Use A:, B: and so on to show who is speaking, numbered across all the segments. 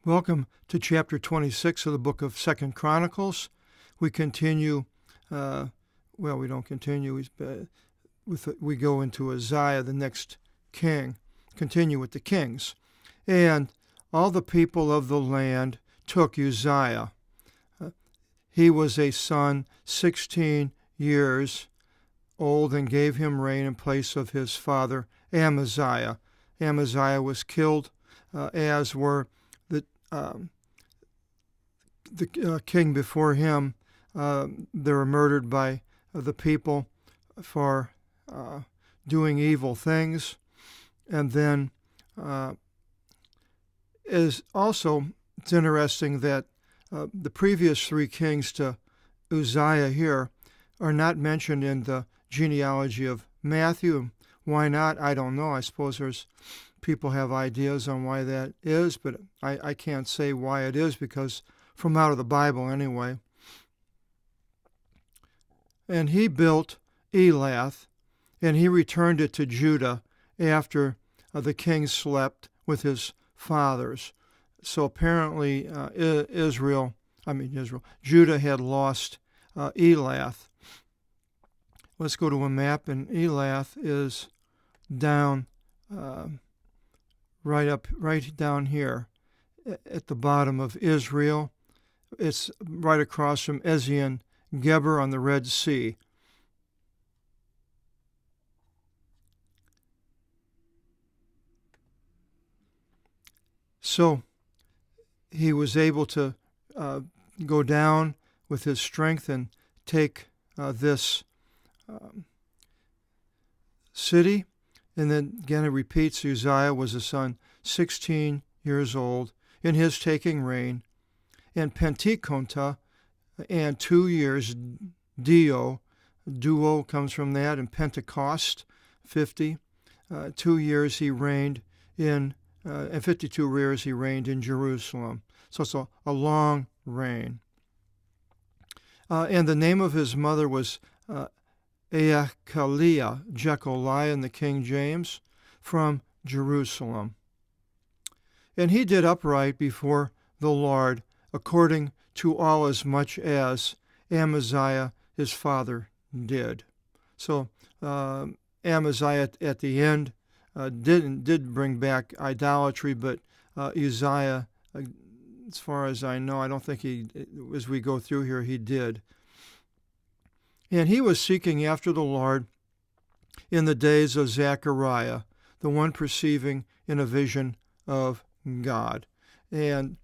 A: Welcome to chapter 26 of the book of 2Chronicles. We continue, we don't continue, we go into Uzziah, the next king, continue with the kings. And all the people of the land took Uzziah. He was a son 16 years old and gave him reign in place of his father Amaziah. Amaziah was killed, as were the king before him. They were murdered by the people for doing evil things. And then it's interesting that the previous three kings to Uzziah here are not mentioned in the genealogy of Matthew. Why not? I don't know. I suppose people have ideas on why that is, but I can't say why it is, because from out of the Bible anyway. And he built Elath, and he returned it to Judah after the king slept with his fathers. So apparently Judah had lost Elath. Let's go to a map, and Elath is down right down here at the bottom of Israel. It's right across from Ezion Geber on the Red Sea. So he was able to go down with his strength and take this city. And then again it repeats, Uzziah was a son 16 years old in his taking reign, and Penteconta, and 2 years, duo comes from that, and Pentecost, 50. 2 years he reigned in, and 52 years he reigned in Jerusalem. So it's a long reign. And the name of his mother was Jecholiah in the King James, from Jerusalem. And he did upright before the Lord, according to all as much as Amaziah his father did. So Amaziah at the end did bring back idolatry, but Uzziah, as far as I know, I don't think as we go through here, he did. And he was seeking after the Lord in the days of Zechariah, the one perceiving in a vision of God. And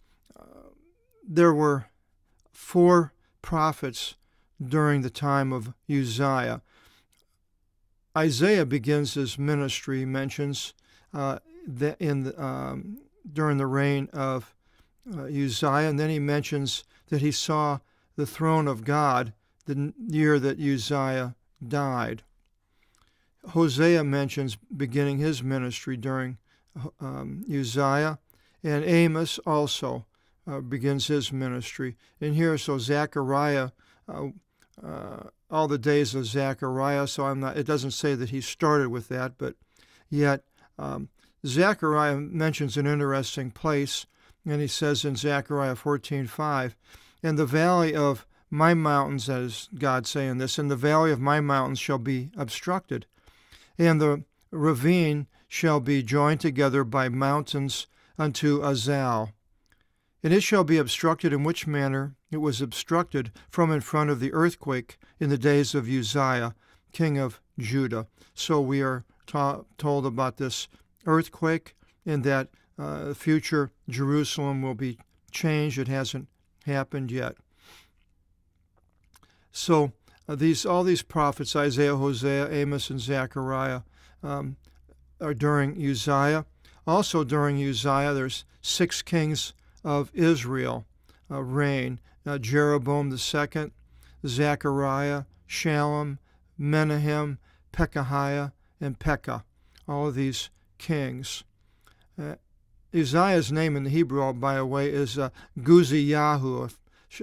A: there were 4 prophets during the time of Uzziah. Isaiah begins his ministry, mentions that during the reign of Uzziah, and then he mentions that he saw the throne of God the year that Uzziah died. Hosea mentions beginning his ministry during Uzziah, and Amos also begins his ministry. And here, so Zechariah, all the days of Zechariah, so it doesn't say that he started with that, but yet Zechariah mentions an interesting place, and he says in Zechariah 14:5, "In the valley of my mountains," that is God saying this, "in the valley of my mountains shall be obstructed, and the ravine shall be joined together by mountains unto Azal. And it shall be obstructed in which manner it was obstructed from in front of the earthquake in the days of Uzziah, king of Judah." So we are told about this earthquake, and that future Jerusalem will be changed. It hasn't happened yet. So all these prophets, Isaiah, Hosea, Amos, and Zechariah, are during Uzziah. Also during Uzziah, there's 6 kings of Israel reign: Jeroboam II, Zechariah, Shallum, Menahem, Pekahiah, and Pekah. All of these kings. Uzziah's name in the Hebrew, by the way, is Guziyahu.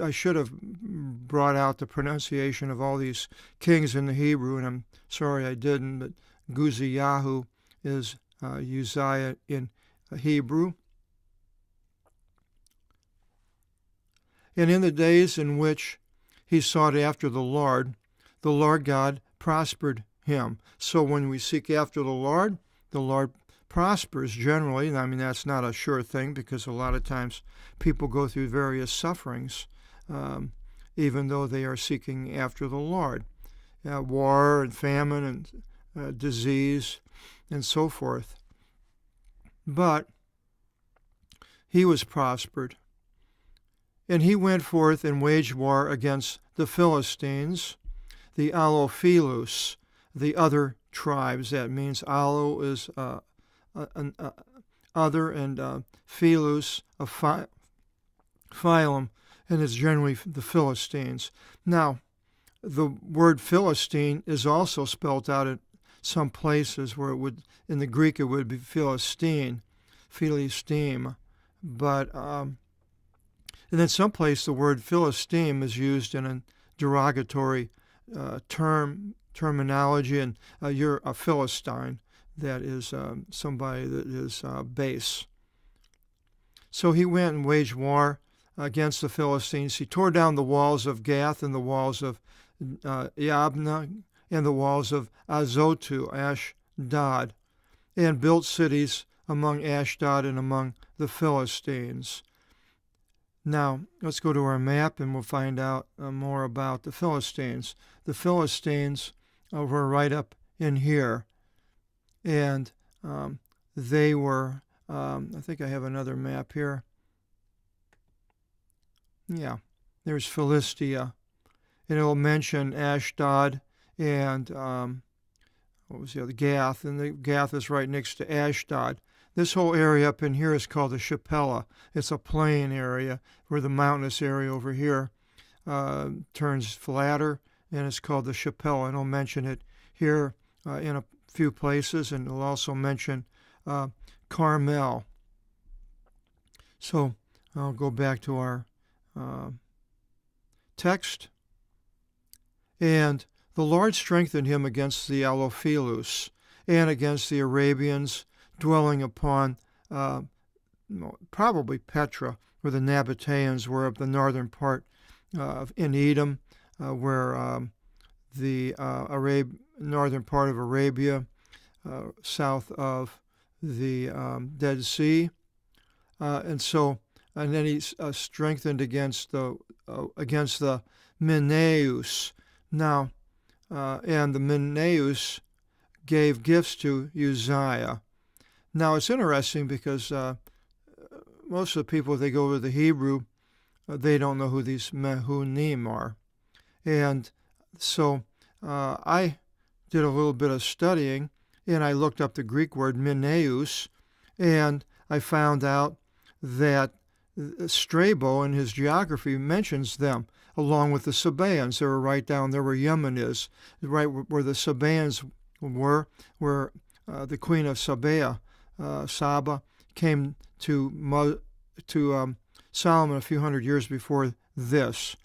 A: I should have brought out the pronunciation of all these kings in the Hebrew, and I'm sorry I didn't, but Guziyahu is Uzziah in Hebrew. And in the days in which he sought after the Lord God prospered him. So when we seek after the Lord prospers generally. I mean, that's not a sure thing, because a lot of times people go through various sufferings, even though they are seeking after the Lord. War and famine and disease and so forth. But he was prospered. And he went forth and waged war against the Philistines, the Allophilus, the other tribes. That means Allo is other, and Philus, a phylum, and it's generally the Philistines. Now, the word Philistine is also spelled out in some places where it would, in the Greek, it would be Philistine, but and then someplace the word Philistine is used in a derogatory terminology, and you're a Philistine. That is somebody that is base. So he went and waged war against the Philistines. He tore down the walls of Gath and the walls of Yabneh and the walls of Azotu, Ashdod, and built cities among Ashdod and among the Philistines. Now, let's go to our map and we'll find out more about the Philistines. The Philistines were right up in here, and they were, I think I have another map here. Yeah, there's Philistia, and it will mention Ashdod and what was the other? Gath, and the Gath is right next to Ashdod. This whole area up in here is called the Shephelah. It's a plain area where the mountainous area over here turns flatter, and it's called the Shephelah. And I'll mention it here in a few places, and it'll also mention Carmel. So I'll go back to our text. And the Lord strengthened him against the Allophilus and against the Arabians, dwelling upon probably Petra, where the Nabateans were, of the northern part in Edom, where the northern part of Arabia, south of the Dead Sea, and then he strengthened against the Menneus. Now, and the Menneus gave gifts to Uzziah. Now, it's interesting because most of the people, if they go to the Hebrew, they don't know who these Mehunim are. And so I did a little bit of studying, and I looked up the Greek word Menneus, and I found out that Strabo in his geography mentions them, along with the Sabaeans. They were right down there where Yemen is, right where the Sabaeans were, where the queen of Saba came to Solomon a few hundred years before this.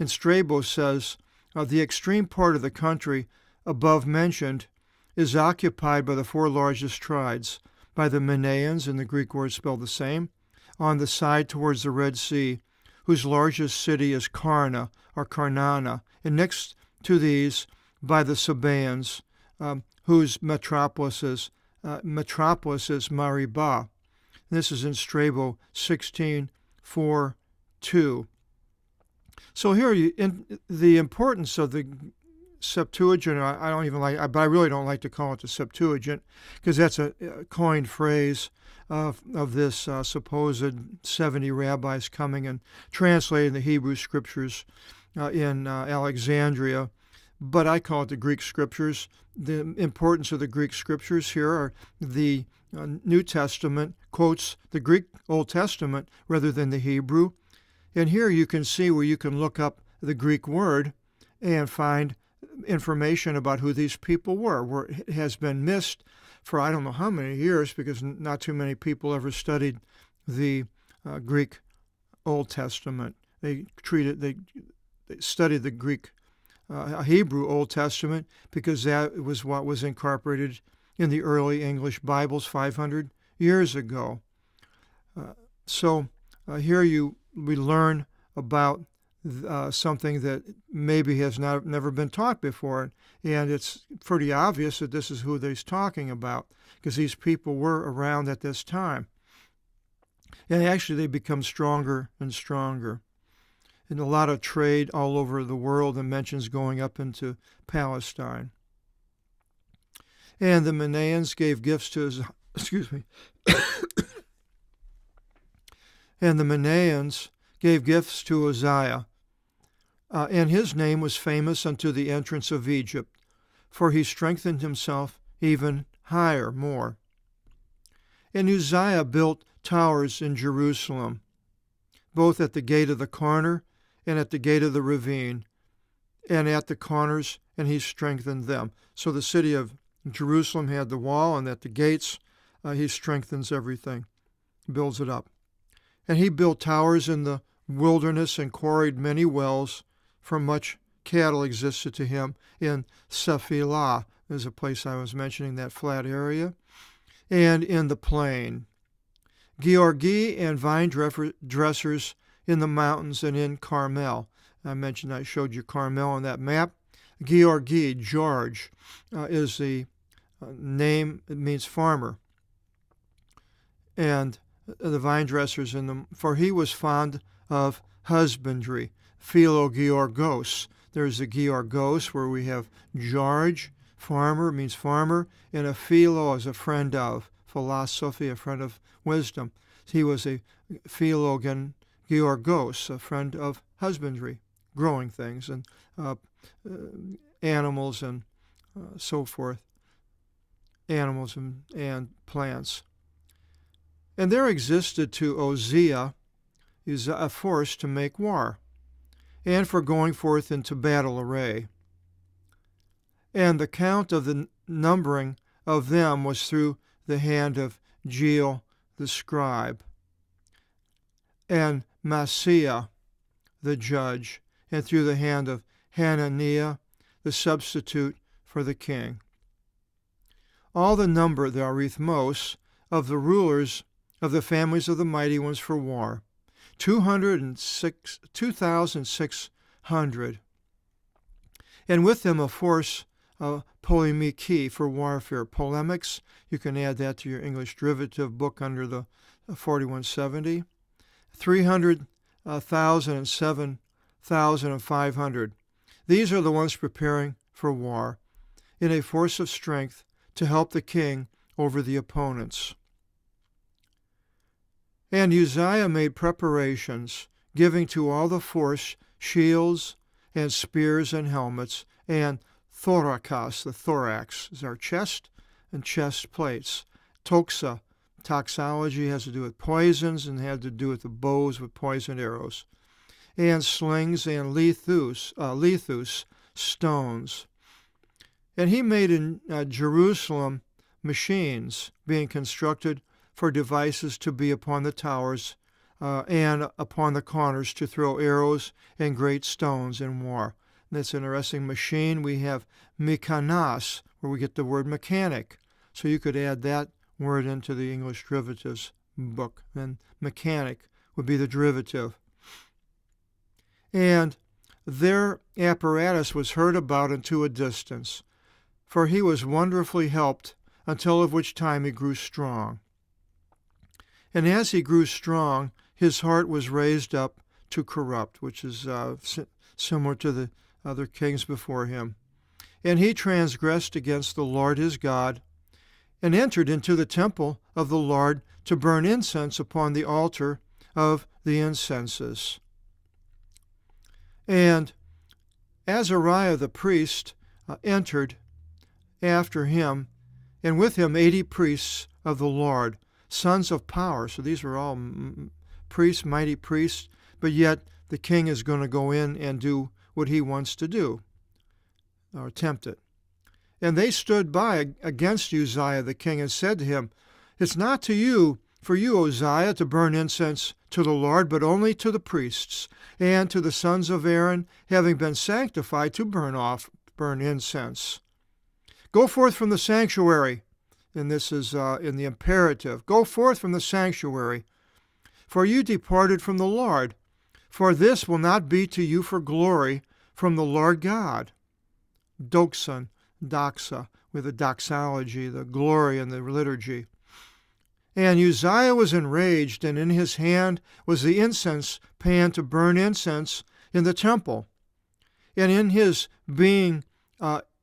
A: And Strabo says, the extreme part of the country above mentioned is occupied by the four largest tribes, by the Manaeans, and the Greek word spelled the same, on the side towards the Red Sea, whose largest city is Karna, or Karnana, and next to these by the Sabaeans, whose metropolis is Maribah. This is in Strabo 16:4-2. So here, in the importance of the Septuagint, I don't even like, but I really don't like to call it the Septuagint, because that's a coined phrase of this supposed 70 rabbis coming and translating the Hebrew scriptures in Alexandria. But I call it the Greek scriptures. The importance of the Greek scriptures here are the New Testament quotes the Greek Old Testament rather than the Hebrew. And here you can see where you can look up the Greek word and find information about who these people were, where it has been missed for I don't know how many years, because not too many people ever studied the Greek Old Testament. They studied the Greek Hebrew Old Testament because that was what was incorporated in the early English Bibles 500 years ago. So here we learn about something that maybe has never been taught before. And it's pretty obvious that this is who he's talking about, because these people were around at this time. And actually they become stronger and stronger. And a lot of trade all over the world, and mentions going up into Palestine. And the Manaeans gave gifts to his, and the Manaeans gave gifts to Uzziah, and his name was famous unto the entrance of Egypt, for he strengthened himself even more. And Uzziah built towers in Jerusalem, both at the gate of the corner and at the gate of the ravine, and at the corners, and he strengthened them. So the city of Jerusalem had the wall, and at the gates he strengthens everything, builds it up. And he built towers in the wilderness and quarried many wells, for much cattle existed to him in Sephilah. There's a place I was mentioning, that flat area, and in the plain. Georgi and vine dressers in the mountains and in Carmel. I showed you Carmel on that map. Georgi, George, is the name. It means farmer. And the vine dressers in them, for he was fond of husbandry. Philogeorgos. There's a Georgos where we have George, farmer, means farmer, and a philo is a friend of, philosophy, a friend of wisdom. He was a philogen Georgos, a friend of husbandry, growing things, and animals and so forth, animals and plants. And there existed to Uzziah a force to make war, and for going forth into battle array. And the count of the numbering of them was through the hand of Jeiel the scribe, and Maaseiah the judge, and through the hand of Hananiah the substitute for the king. All the number, the arithmos, of the rulers of the families of the mighty ones for war, 2,600, and with them a force of polemiki for warfare. Polemics, you can add that to your English derivative book under the 4170. 300,000 and 7,500. These are the ones preparing for war, in a force of strength to help the king over the opponents. And Uzziah made preparations, giving to all the force shields and spears and helmets, and thorakas, the thorax is our chest, and chest plates. Toxa, toxology, has to do with poisons and had to do with the bows with poisoned arrows. And slings and lethus, stones. And he made in Jerusalem machines, being constructed for devices to be upon the towers and upon the corners to throw arrows and great stones in war. And that's an interesting machine. We have mekanas, where we get the word mechanic. So you could add that word into the English derivatives book, and mechanic would be the derivative. And their apparatus was heard about unto a distance, for he was wonderfully helped, until of which time he grew strong. And as he grew strong, his heart was raised up to corrupt, which is similar to the other kings before him. And he transgressed against the Lord his God, and entered into the temple of the Lord to burn incense upon the altar of the incenses. And Azariah the priest entered after him, and with him 80 priests of the Lord, sons of power. So these were all priests, mighty priests, but yet the king is going to go in and do what he wants to do, or attempt it. And they stood by against Uzziah the king and said to him, It's not for you, Uzziah, to burn incense to the Lord, but only to the priests, and to the sons of Aaron, having been sanctified to burn incense. Go forth from the sanctuary, and this is in the imperative. Go forth from the sanctuary, for you departed from the Lord. For this will not be to you for glory from the Lord God. Doxon, doxa, with the doxology, the glory and the liturgy. And Uzziah was enraged, and in his hand was the incense pan to burn incense in the temple. And in his being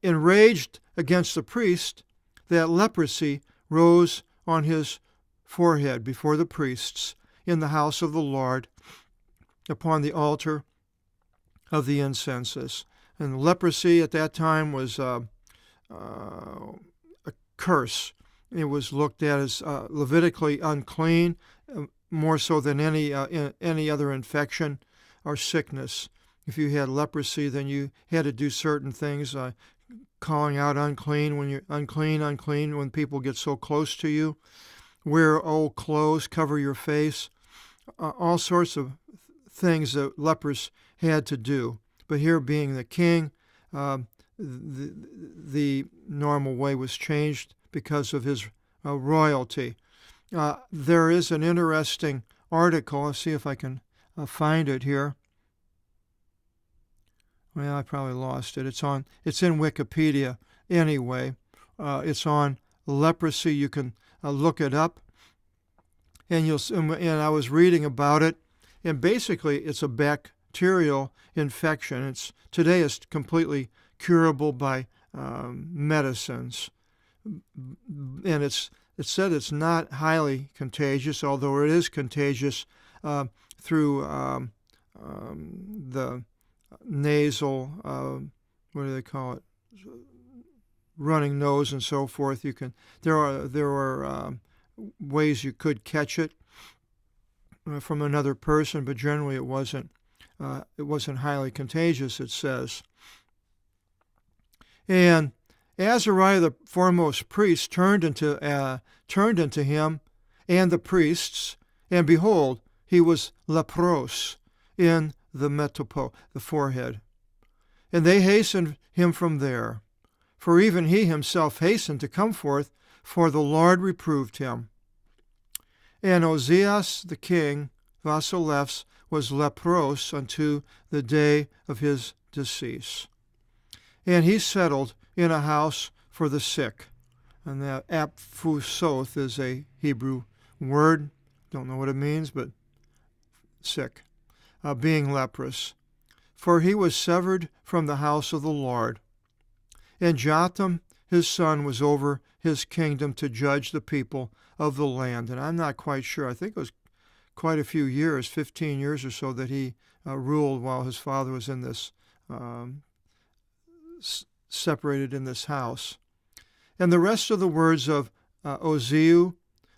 A: enraged against the priest, that leprosy rose on his forehead before the priests in the house of the Lord upon the altar of the incenses. And leprosy at that time was a curse. It was looked at as Levitically unclean, more so than any other infection or sickness. If you had leprosy, then you had to do certain things, calling out unclean when you're unclean when people get so close to you. Wear old clothes, cover your face, all sorts of things that lepers had to do. But here, being the king, the normal way was changed because of his royalty. There is an interesting article. I'll see if I can find it here. Well, I probably lost it. It's in Wikipedia anyway. It's on leprosy. You can look it up, and I was reading about it, and basically it's a bacterial infection. Today it's completely curable by medicines, and it's said it's not highly contagious, although it is contagious through the nasal, what do they call it? Running nose and so forth. There are ways you could catch it from another person, but generally it wasn't highly contagious, it says. And Azariah, the foremost priest, turned into him and the priests, and behold, he was leprous in the metopo, the forehead. And they hastened him from there, for even he himself hastened to come forth, for the Lord reproved him. And Ozias the king, Vasilephs, was leprous unto the day of his decease. And he settled in a house for the sick. And that aphusoth is a Hebrew word. Don't know what it means, but sick, being leprous. For he was severed from the house of the Lord. And Jotham, his son, was over his kingdom to judge the people of the land. And I'm not quite sure. I think it was quite a few years, 15 years or so, that he ruled while his father was in this, separated in this house. And the rest of the words of Oziu,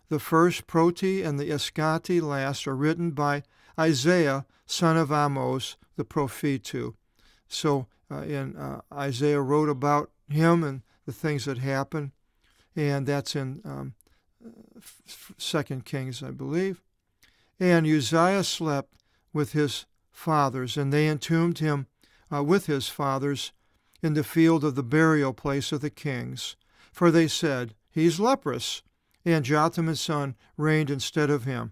A: the first, Proti, and the Eskati last, are written by Isaiah, son of Amos, the prophetu. So Isaiah wrote about him and the things that happened, and that's in 2 Kings, I believe. And Uzziah slept with his fathers, and they entombed him with his fathers in the field of the burial place of the kings. For they said, he's leprous, and Jotham his son reigned instead of him.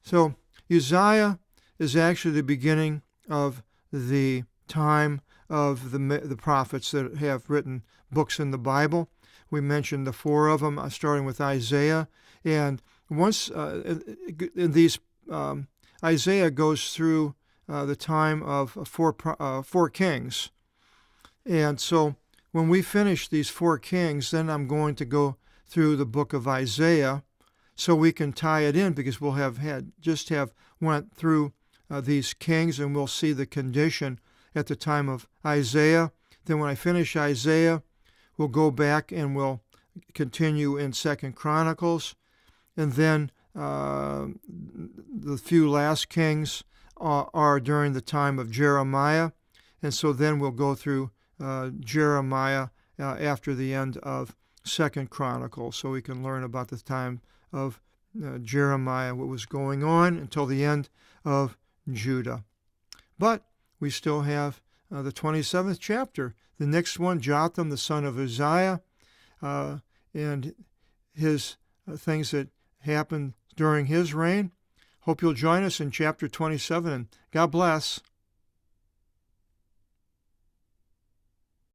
A: So Uzziah is actually the beginning of the time of the prophets that have written books in the Bible. We mentioned the four of them, starting with Isaiah. And once in these, Isaiah goes through the time of four kings. And so when we finish these four kings, then I'm going to go through the book of Isaiah so we can tie it in, because we'll have went through these kings, and we'll see the condition at the time of Isaiah. Then when I finish Isaiah, we'll go back and we'll continue in 2Chronicles. And then the few last kings are during the time of Jeremiah. And so then we'll go through Jeremiah after the end of 2Chronicles, so we can learn about the time of Jeremiah, what was going on until the end of Judah. But we still have the 27th chapter. The next one, Jotham, the son of Uzziah, and his things that happened during his reign. Hope you'll join us in chapter 27. God bless.